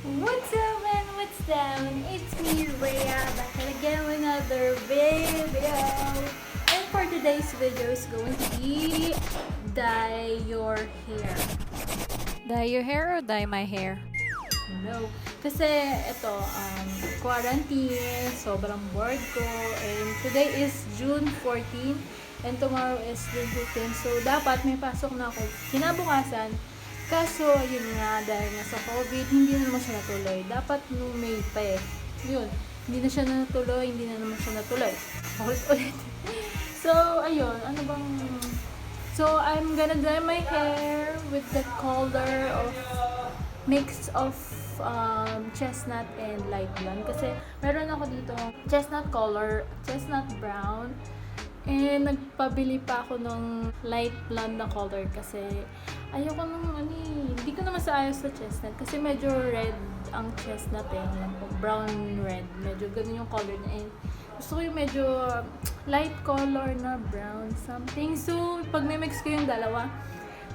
What's up and what's down? It's me, Rhea, back again with another video. And for today's video is going to be dye your hair. Dye your hair or dye my hair? No. Kasi ito, quarantine, sobrang bored ko. And today is June 14 and tomorrow is June 15. So dapat may pasok na ako kinabukasan. Kaso, yun nga, dahil nga sa COVID, hindi na naman siya natuloy. Dapat nung May pa eh. Yun, hindi na siya natuloy, hindi na naman siya natuloy. Ulit-ulit. So, ayun, ano bang... So, I'm gonna dye my hair with the color of... mix of chestnut and light blonde. Kasi, meron ako dito chestnut color, chestnut brown. And nagpabili pa ako ng light blonde na color kasi ayoko nung hindi ko naman sa ayos sa chestnut kasi medyo red ang chestnut eh, brown red, medyo ganun yung color na and gusto ko yung medyo light color na brown something. So pag may mix ko yung dalawa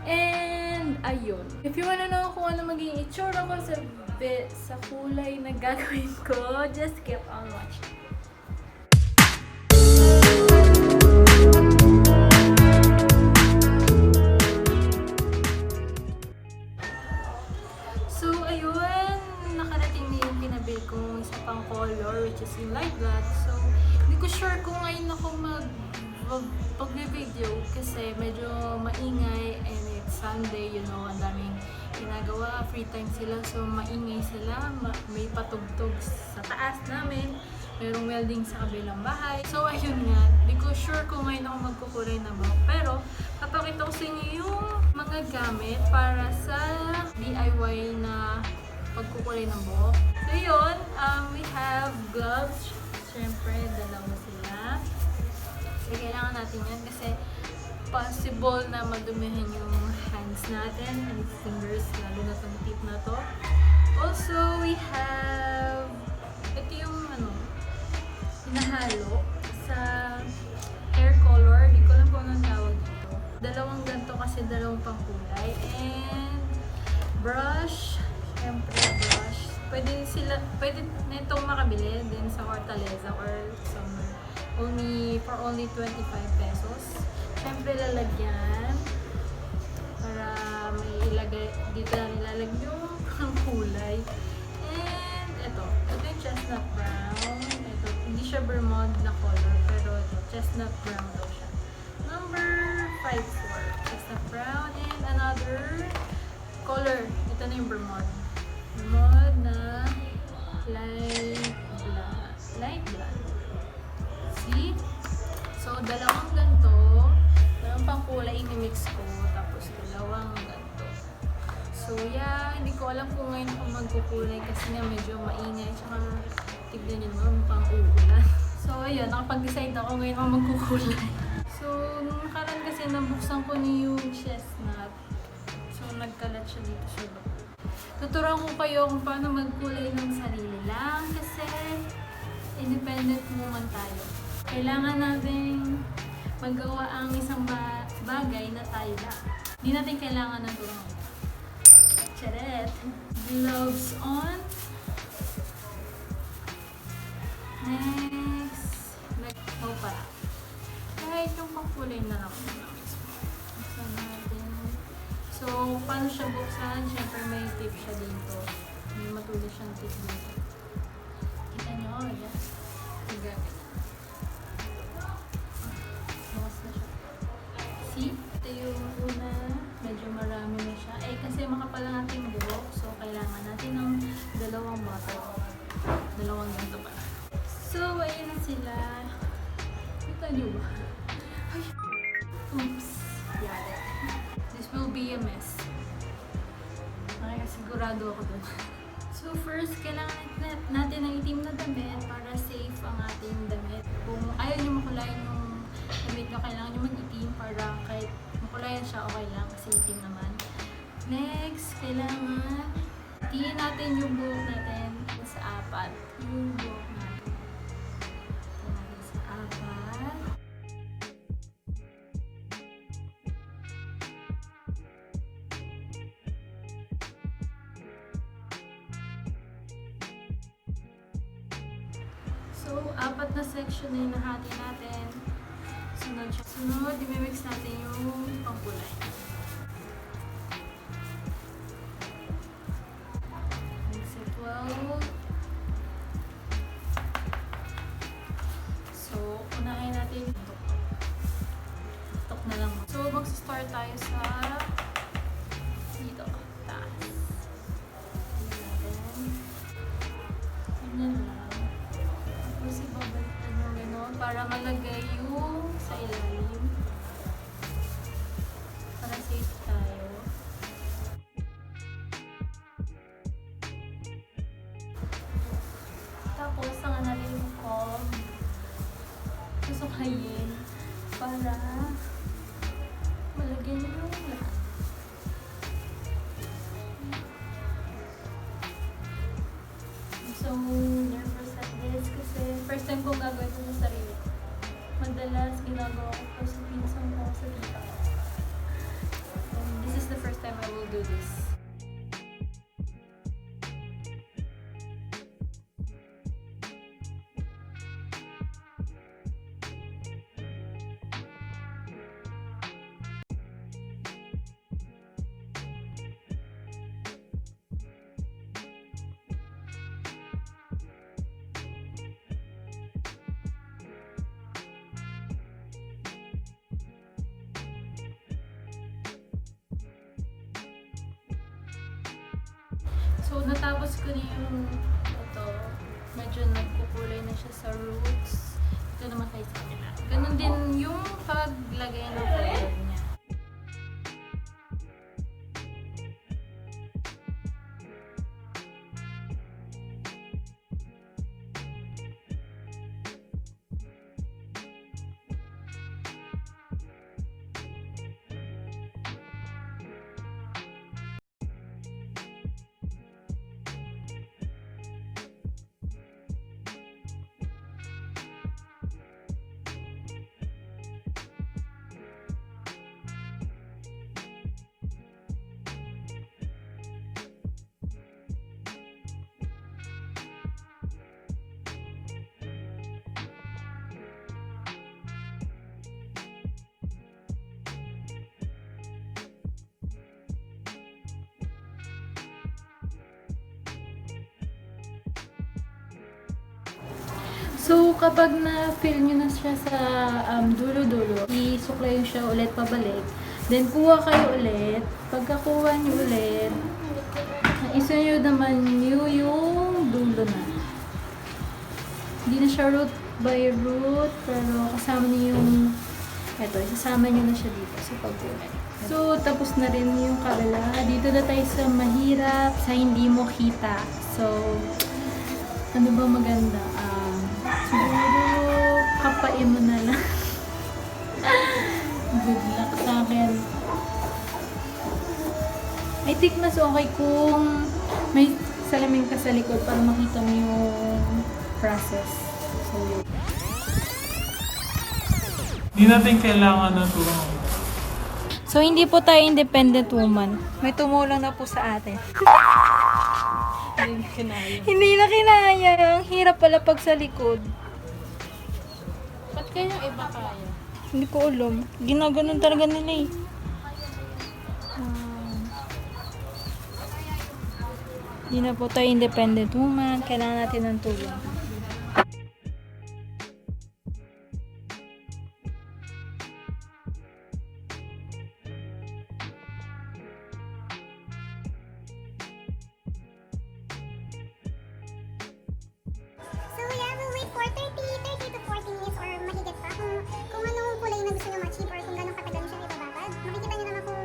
and ayun, if you wanna know kung ano magiging itsura ko sa kulay na gagawin ko, just keep on watching. Isa pang color which is yung light black. So, hindi ko sure kung ngayon ako pag-video kasi medyo maingay and it's Sunday, you know, ang daming ginagawa, free time sila, so maingay sila, may patugtog sa taas namin, mayroong welding sa kabilang bahay. So, ayun nga, hindi ko sure kung ngayon ako magkukulay na buhok, pero papakita ko sa inyo yung mga gamit para sa DIY na pagkukulay ng buhok. So yun, we have gloves. Siyempre, dalawa sila. So, kailangan natin yan kasi possible na madumihan yung hands natin and fingers, lalo na itong tip na to. Also, we have ito yung hinahalo sa hair color. Di ko alam kung anong tawag dito. Dalawang ganito kasi dalawang pangkulay. And brush. Siyempre, brush. Pwede na itong makabili din sa Hortaleza or somewhere. For only 25 pesos. Siyempre, lalagyan. Para may ilagay, dito na nilalagay yung kulay. And, ito yung chestnut brown. Ito, hindi siya Bremod na color, pero ito, chestnut brown daw siya. Number 54. Chestnut brown. And another color. Ito na yung Bremod. Bremod na light black. See? So, dalawang ganito. Dalawang pang kulay i-mix ko. Tapos, dalawang ganito. So, yeah. Hindi ko alam kung ngayon ako magkukulay kasi nga medyo maingay. Tsaka, tignan nyo naman pang uulan. So, ayun. Nakapag-decide ako ngayon ako magkukulay. So, nung nakaraan kasi nabuksan ko niyo yung chestnut. So, nagkalat siya dito sa loob. Tuturuan ko kayo kung paano magkulay ng sarili lang kasi independent naman tayo. Kailangan natin magawa ang isang bagay na tayo lang. Hindi natin kailangan ng tulong. Charet! Gloves on. Next. Oh, para. Kahit yung pangkulay na lang. Buksan natin. So, paano siya buksan? Siyempre may tip siya dito. May matulis siyang tip dito. Kita nyo? Ayan. Gamit. Bukas na siya. See? Ito yung una. Medyo marami na siya. Eh, kasi makapal ang ating buhok. So, kailangan natin ng dalawang bottle. Dalawang ganito pa. So, ayan na sila. Kita nyo ba? Ay! Oops! Yari. This will be a mess. Sigurado ako dun. So first, kailangan natin ng itim na damit para safe ang ating damit. Kung ayaw nyo makulayan yung damit nyo, kailangan nyo mag-itim para kahit makulayan siya, okay lang kasi itim naman. Next, kailangan itiin natin yung buhok natin sa apat. Yung buhok natin. Itiin natin sa apat. So, 4 na section na yung nahati natin. Sunod, i-mix natin yung pangkulay. Mix it well. So, unahin natin ito. Tok na lang. So, mag-start tayo sa dito, taas. Ganyan lang. Tapos ibabaliktad mo gano'n para malagay yung sa ilalim. Para safe tayo. Tapos, sanga natin yung comb. Susukayin para malagyan nyo yung lahat. So, nervous at this kasi first time kong gagawin ito sa sarili ko. Madalas ginagawa ko ito sa pinsang ko, sa tita ko. And this is the first time I will do this. So, natapos ko na yung ito. Medyo nagkukulay na siya sa roots. Ito naman tayo sa kanila. Ganun din yung paglagay ng color niya. So, kapag na-fill nyo na siya sa dulo-dulo, isuklay siya ulit pabalik. Then, kuha kayo ulit. Pagkakuha nyo ulit, isa nyo naman yung dulo na. Hindi na siya root by root, pero kasama niyo yung, eto, isasama nyo na siya dito sa pagkulay. So, tapos na rin yung kabila. Dito na tayo sa mahirap, sa hindi mo kita. So, ano ba maganda? Siguro, kapain mo na lang. Good luck sa akin. I think mas okay kung may salamin ka sa likod para makita mo yung process. So, yun. Hindi natin kailangan ng tulong. So, hindi po tayo independent woman. May tumulong na po sa atin. Hindi kinaya. Hindi na kinaya. Ang hirap pala pag sa likod. Ba't kayo yung iba kaya? Hindi ko alam. Ginaganon talaga nila eh. Hindi na po tayo independent woman. Kailangan natin ng tulong. So yeah, we'll wait for 30 to 40 minutes or mahigit pa kung anong kulay na gusto nyo ma-achieve or kung gano'ng katagal siya ibababad. Makikita nyo naman kung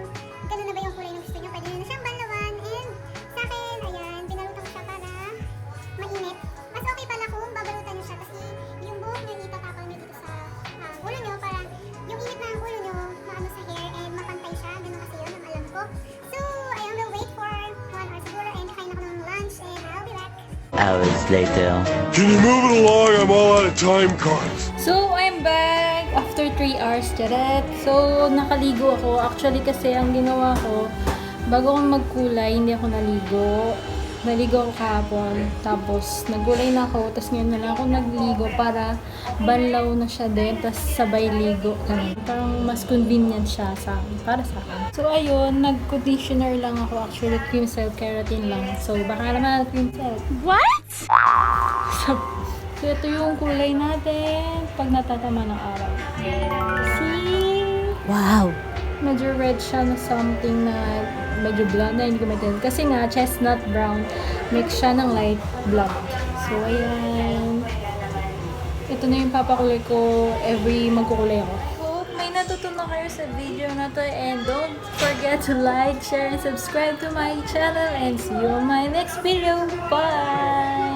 gano'n na ba yung kulay na gusto nyo. Pwede nyo na siyang banlawan and sa akin, ayan, binalutan ko siya para mainit. Mas okay pala kung babalutan nyo siya kasi yung buhok nyo itatapal nyo dito sa ulo nyo para yung init ng ulo nyo maano sa hair and mapantay siya. Gano'n kasi yun, ang alam ko. So, ayan, we'll wait for 1 hour siguro and kakain ako ng lunch and I'll be back. Hours later. Can you move it along? I'm all out of time cards. So, I'm back after 3 hours, charet. So, nakaligo ako. Actually, kasi ang ginawa ko, bago akong magkulay, hindi ako naligo. naligo ako kahapon. Tapos, nagulay na ako. Tapos ngayon na lang ako nagligo para banlaw na siya din. Tapos sabay ligo. Ganun. Parang mas convenient siya sa akin. Para sa akin. So, ayun. Nag-conditioner lang ako. Actually, cream cell keratin lang. So, baka naman cream cell. What? So, ito yung kulay natin pag natatama ng araw. See? Wow! Medyo red siya na something na medyo blonde na hindi ko maintindihan. Kasi nga, chestnut brown, mix siya ng light blonde. So, ayan. Ito na yung papakulay ko every magkukulay ako. Hope may natutunan kayo sa video na to. And don't forget to like, share, and subscribe to my channel. And see you on my next video. Bye!